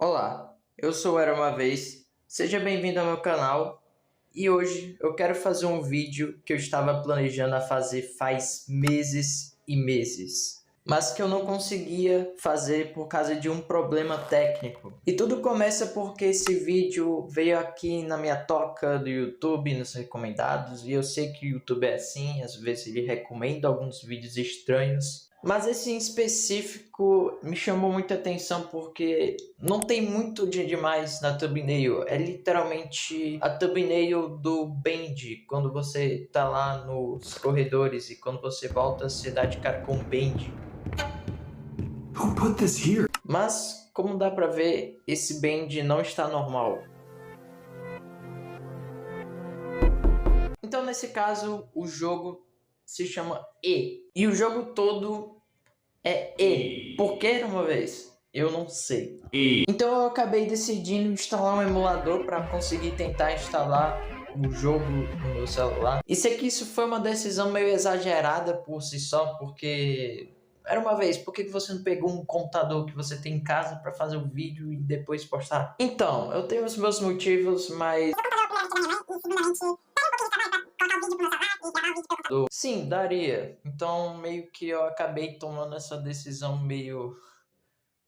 Olá, eu sou o Era Uma Vez, seja bem-vindo ao meu canal e hoje eu quero fazer um vídeo que eu estava planejando a fazer faz meses e meses, mas que eu não conseguia fazer por causa de um problema técnico. E tudo começa porque esse vídeo veio aqui na minha toca do YouTube, nos recomendados, e eu sei que o YouTube é assim, às vezes ele recomenda alguns vídeos estranhos. Mas esse em específico me chamou muita atenção porque não tem muito de demais na thumbnail. É literalmente a thumbnail do Bend, quando você tá lá nos corredores e quando você volta você dá de cara com o Bend. Who put this here? Mas, como dá pra ver, esse Bend não está normal. Então nesse caso o jogo se chama E. E o jogo todo é E. Por que uma vez? Eu não sei. Então eu acabei decidindo instalar um emulador para conseguir tentar instalar o jogo no meu celular. E sei que isso foi uma decisão meio exagerada por si só, porque... Era uma vez, por que você não pegou um computador que você tem em casa para fazer o vídeo e depois postar? Então, eu tenho os meus motivos, mas... Sim, daria. Então meio que eu acabei tomando essa decisão meio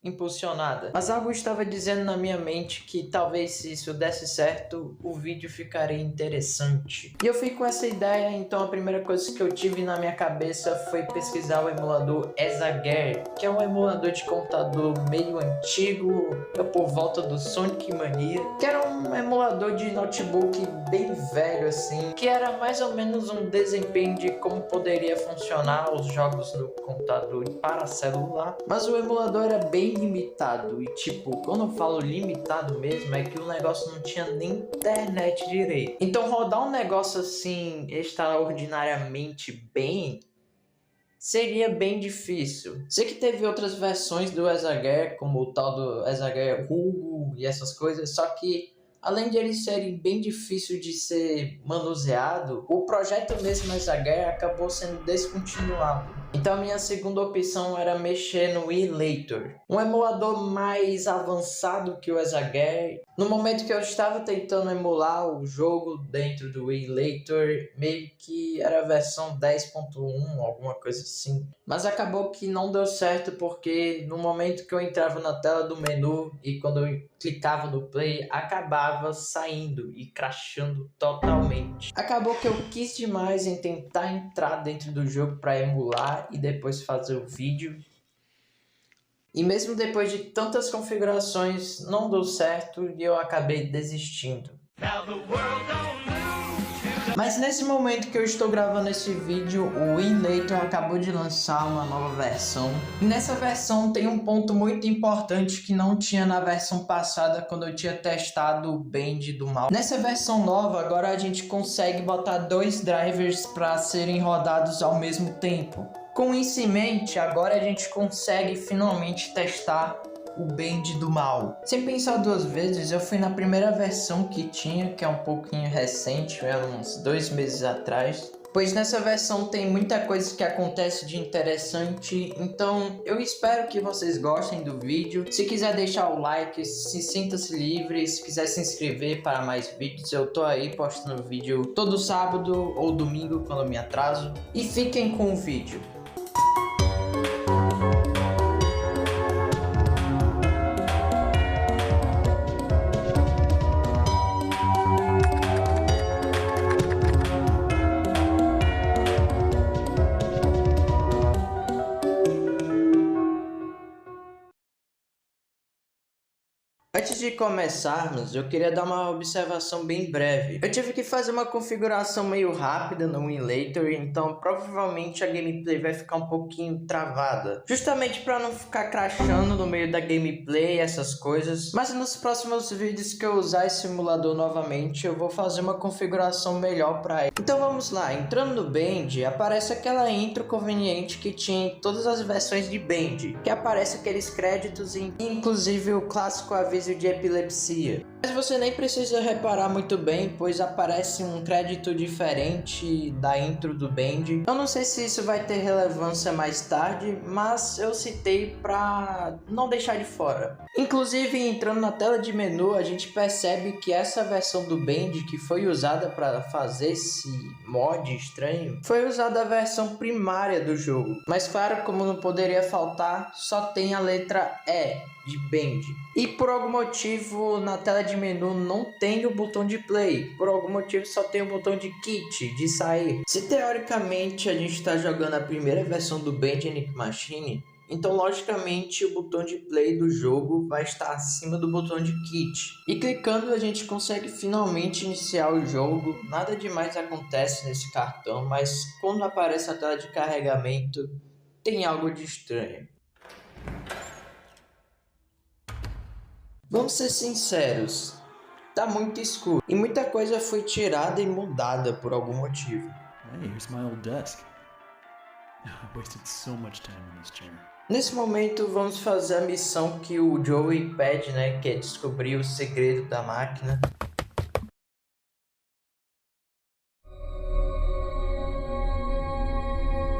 impulsionada. Mas algo estava dizendo na minha mente que talvez se isso desse certo, o vídeo ficaria interessante. E eu fui com essa ideia, então a primeira coisa que eu tive na minha cabeça foi pesquisar o emulador Exagger, que é um emulador de computador meio antigo, por volta do Sonic Mania, que era um emulador de notebook bem velho assim, que era mais ou menos um desempenho de como poderia funcionar os jogos no computador para celular, mas o emulador era bem limitado. E tipo, quando eu falo limitado mesmo, é que o negócio não tinha nem internet direito. Então rodar um negócio assim extraordinariamente bem seria bem difícil. Sei que teve outras versões do Exagger, como o tal do Exagger Hugo e essas coisas, só que além de eles serem bem difíceis de ser manuseado, o projeto mesmo Exagger acabou sendo descontinuado. Então a minha segunda opção era mexer no Emulator, um emulador mais avançado que o Exagger. No momento que eu estava tentando emular o jogo dentro do Emulator, meio que era a versão 10.1, alguma coisa assim. Mas acabou que não deu certo porque no momento que eu entrava na tela do menu e quando eu clicava no play, acabava saindo e crashando totalmente. Acabou que eu quis demais em tentar entrar dentro do jogo para emular e depois fazer o vídeo. E mesmo depois de tantas configurações, não deu certo e eu acabei desistindo. Mas nesse momento que eu estou gravando esse vídeo, o Emulator acabou de lançar uma nova versão. E nessa versão tem um ponto muito importante que não tinha na versão passada quando eu tinha testado o Bend do mal. Nessa versão nova, agora a gente consegue botar dois drivers para serem rodados ao mesmo tempo. Com isso em mente, agora a gente consegue finalmente testar o Bend do mal. Sem pensar duas vezes, eu fui na primeira versão que tinha, que é um pouquinho recente, uns 2 meses atrás. Pois nessa versão tem muita coisa que acontece de interessante, então eu espero que vocês gostem do vídeo. Se quiser deixar o like, sinta-se livre. Se quiser se inscrever para mais vídeos, eu tô aí postando vídeo todo sábado ou domingo quando eu me atraso. E fiquem com o vídeo. Antes de começarmos, eu queria dar uma observação bem breve. Eu tive que fazer uma configuração meio rápida no Emulator, então provavelmente a gameplay vai ficar um pouquinho travada. Justamente para não ficar crashando no meio da gameplay, essas coisas. Mas nos próximos vídeos que eu usar esse emulador novamente, eu vou fazer uma configuração melhor para ele. Então vamos lá, entrando no Bend, aparece aquela intro conveniente que tinha em todas as versões de Bend. Que aparece aqueles créditos e inclusive o clássico aviso aviso de epilepsia. Mas você nem precisa reparar muito bem, pois aparece um crédito diferente da intro do Band. Eu não sei se isso vai ter relevância mais tarde, mas eu citei pra não deixar de fora. Inclusive, entrando na tela de menu, a gente percebe que essa versão do Band que foi usada para fazer esse mod estranho, foi usada a versão primária do jogo. Mas claro, como não poderia faltar, só tem a letra E de Band. E por algum motivo na tela de menu não tem o botão de play. Por algum motivo só tem o botão de quit, de sair. Se teoricamente a gente está jogando a primeira versão do Band Enigma Machine, então logicamente o botão de play do jogo vai estar acima do botão de quit. E clicando a gente consegue finalmente iniciar o jogo. Nada demais acontece nesse cartão, mas quando aparece a tela de carregamento tem algo de estranho. Vamos ser sinceros, tá muito escuro e muita coisa foi tirada e mudada por algum motivo. Hey, here's my old desk. I wasted so much time in this chair. Nesse momento vamos fazer a missão que o Joey pede, né, que é descobrir o segredo da máquina.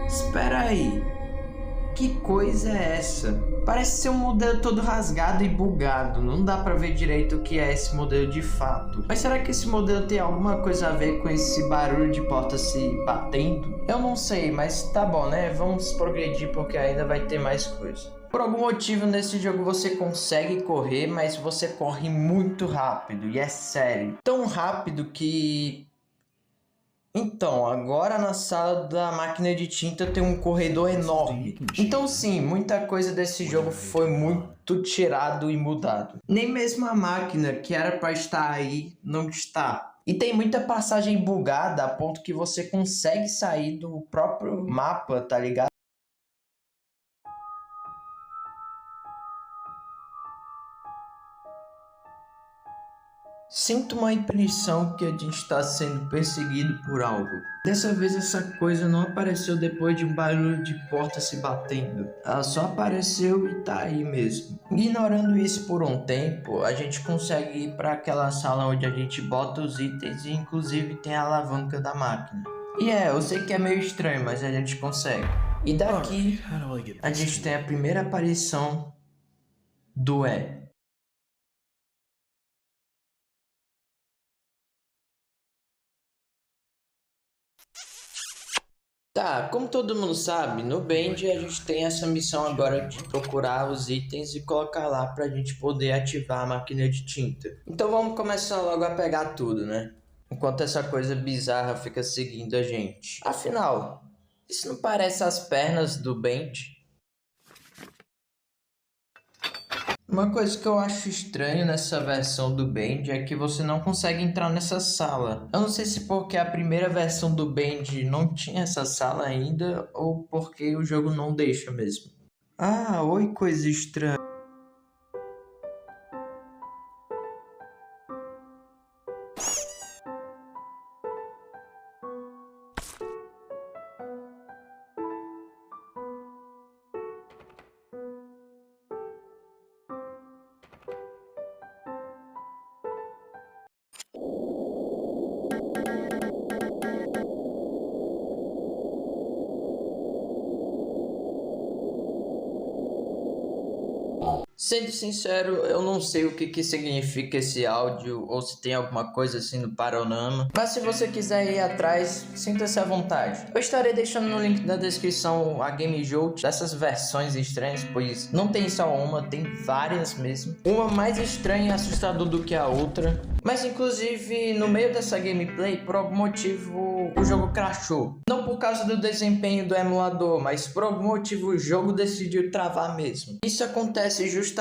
Espera aí, que coisa é essa? Parece ser um modelo todo rasgado e bugado, não dá pra ver direito o que é esse modelo de fato. Mas será que esse modelo tem alguma coisa a ver com esse barulho de porta se batendo? Eu não sei, mas tá bom, né? Vamos progredir porque ainda vai ter mais coisa. Por algum motivo nesse jogo você consegue correr, mas você corre muito rápido, e é sério. Tão rápido que... Então, agora na sala da máquina de tinta tem um corredor enorme. Então sim, muita coisa desse jogo foi muito tirado e mudado. Nem mesmo a máquina que era para estar aí, não está. E tem muita passagem bugada a ponto que você consegue sair do próprio mapa, tá ligado? Sinto uma impressão que a gente está sendo perseguido por algo. Dessa vez essa coisa não apareceu depois de um barulho de porta se batendo. Ela só apareceu e tá aí mesmo. Ignorando isso por um tempo, a gente consegue ir para aquela sala onde a gente bota os itens e inclusive tem a alavanca da máquina. E eu sei que é meio estranho, mas a gente consegue. E daqui a gente tem a primeira aparição do E. Tá, como todo mundo sabe, no Band a gente tem essa missão agora de procurar os itens e colocar lá pra gente poder ativar a máquina de tinta. Então vamos começar logo a pegar tudo, né? Enquanto essa coisa bizarra fica seguindo a gente. Afinal, isso não parece as pernas do Band? Uma coisa que eu acho estranho nessa versão do Band é que você não consegue entrar nessa sala. Eu não sei se porque a primeira versão do Band não tinha essa sala ainda ou porque o jogo não deixa mesmo. Ah, oi, coisa estranha. Sendo sincero, eu não sei o que significa esse áudio ou se tem alguma coisa assim no panorama. Mas se você quiser ir atrás, sinta-se à vontade. Eu estarei deixando no link da descrição a Game Jolt dessas versões estranhas, pois não tem só uma, tem várias mesmo. Uma mais estranha e assustadora do que a outra. Mas inclusive no meio dessa gameplay, por algum motivo o jogo crashou. Não por causa do desempenho do emulador, mas por algum motivo o jogo decidiu travar mesmo. Isso acontece justamente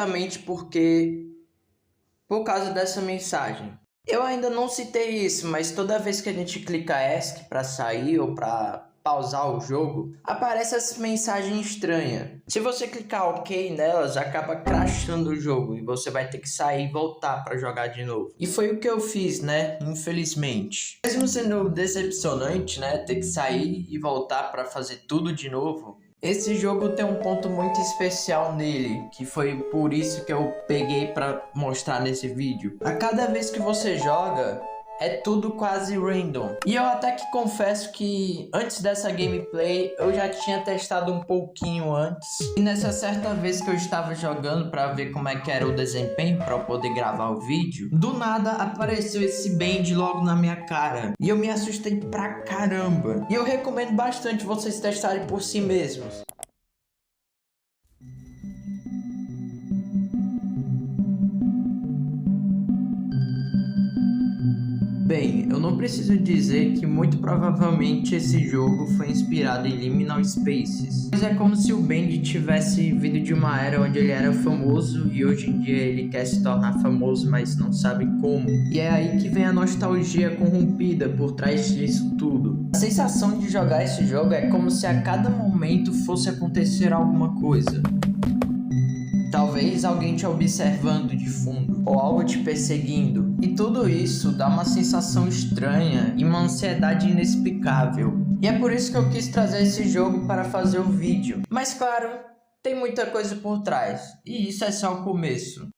por causa dessa mensagem. Eu ainda não citei isso, mas toda vez que a gente clica ESC para sair ou para pausar o jogo, aparece essa mensagem estranha. Se você clicar OK nelas, acaba crashando o jogo e você vai ter que sair e voltar para jogar de novo. E foi o que eu fiz, né? Infelizmente. Mesmo sendo decepcionante, né? Ter que sair e voltar para fazer tudo de novo, Esse jogo tem um ponto muito especial nele, que foi por isso que eu peguei pra mostrar nesse vídeo. A cada vez que você joga, é tudo quase random. E eu até que confesso que antes dessa gameplay eu já tinha testado um pouquinho antes. E nessa certa vez que eu estava jogando pra ver como é que era o desempenho pra eu poder gravar o vídeo, do nada apareceu esse Band logo na minha cara. E eu me assustei pra caramba. E eu recomendo bastante vocês testarem por si mesmos. Bem, eu não preciso dizer que muito provavelmente esse jogo foi inspirado em Liminal Spaces. Mas é como se o Band tivesse vindo de uma era onde ele era famoso e hoje em dia ele quer se tornar famoso, mas não sabe como. E é aí que vem a nostalgia corrompida por trás disso tudo. A sensação de jogar esse jogo é como se a cada momento fosse acontecer alguma coisa. Talvez alguém te observando de fundo, ou algo te perseguindo. E tudo isso dá uma sensação estranha e uma ansiedade inexplicável. E é por isso que eu quis trazer esse jogo para fazer o vídeo. Mas claro, tem muita coisa por trás, e isso é só o começo.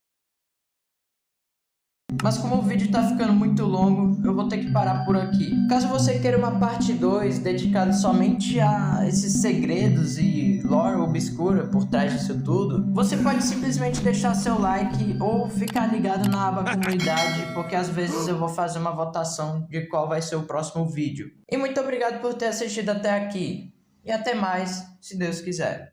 Mas como o vídeo tá ficando muito longo, eu vou ter que parar por aqui. Caso você queira uma parte 2 dedicada somente a esses segredos e lore obscura por trás disso tudo, você pode simplesmente deixar seu like ou ficar ligado na aba comunidade, porque às vezes eu vou fazer uma votação de qual vai ser o próximo vídeo. E muito obrigado por ter assistido até aqui. E até mais, se Deus quiser.